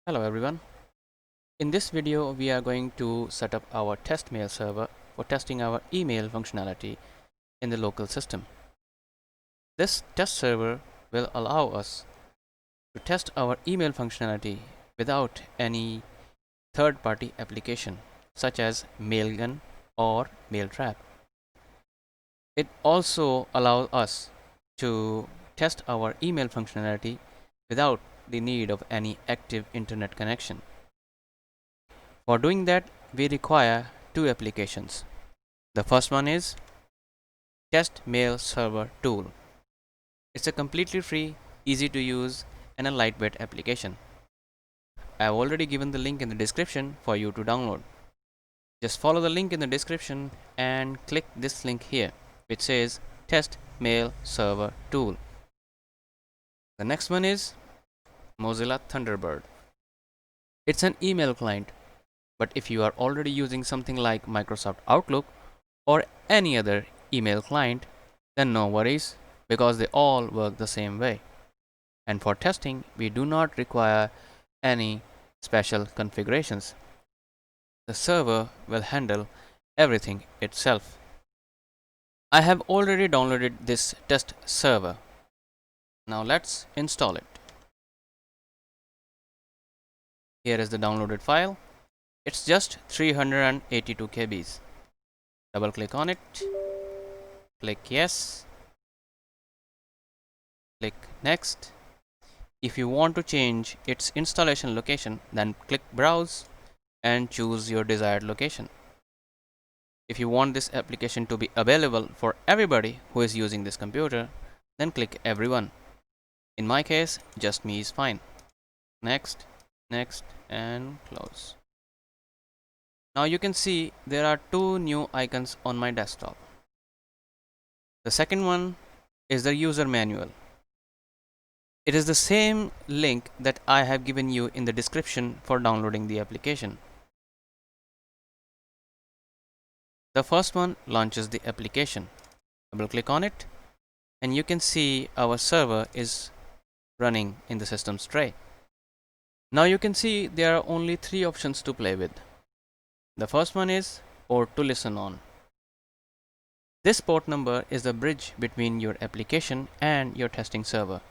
Hello everyone. In this video, we are going to set up our test mail server for testing our email functionality in the local system. This test server will allow us to test our email functionality without any third-party application such as Mailgun or Mailtrap. It also allows us to test our email functionality without the need of any active internet connection. For doing that, we require two applications. The first one is Test Mail Server Tool. It's a completely free, easy to use, and a lightweight application. I have already given the link in the description for you to download. Just follow the link in the description and click this link here, which says Test Mail Server Tool. The next one is Mozilla Thunderbird. It's an email client, but if you are already using something like Microsoft Outlook or any other email client, then no worries because they all work the same way. And for testing, we do not require any special configurations. The server will handle everything itself. I have already downloaded this test server. Now let's install it. Here is the downloaded file. It's just 382 KBs. Double click on it. Click yes. Click next. If you want to change its installation location, then click browse and choose your desired location. If you want this application to be available for everybody who is using this computer, then click everyone. In my case, just me is fine. Next, next, and close. Now you can see there are two new icons on my desktop. The second one is the user manual. It is the same link that I have given you in the description for downloading the application. The first one launches the application. Double click on it and you can see our server is running in the system's tray. Now you can see there are only three options to play with. The first one is port to listen on. This port number is the bridge between your application and your testing server.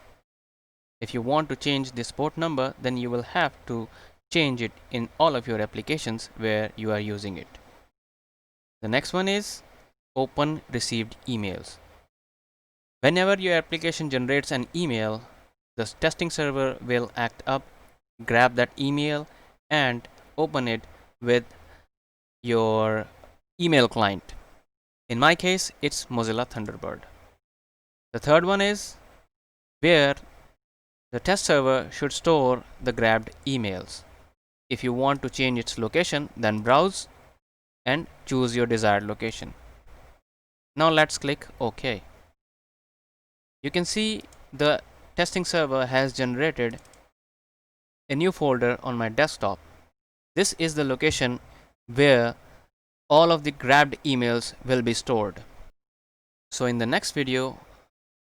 If you want to change this port number, then you will have to change it in all of your applications where you are using it. The next one is open received emails. Whenever your application generates an email, the testing server will act up, grab that email and open it with your email client. In my case, it's Mozilla Thunderbird. The third one is where the test server should store the grabbed emails. If you want to change its location, then browse and choose your desired location. Now let's click OK. You can see the testing server has generated a new folder on my desktop. This is the location where all of the grabbed emails will be stored. So in the next video,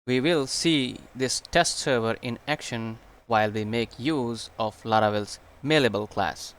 we will see this test server in action while we make use of Laravel's Mailable class.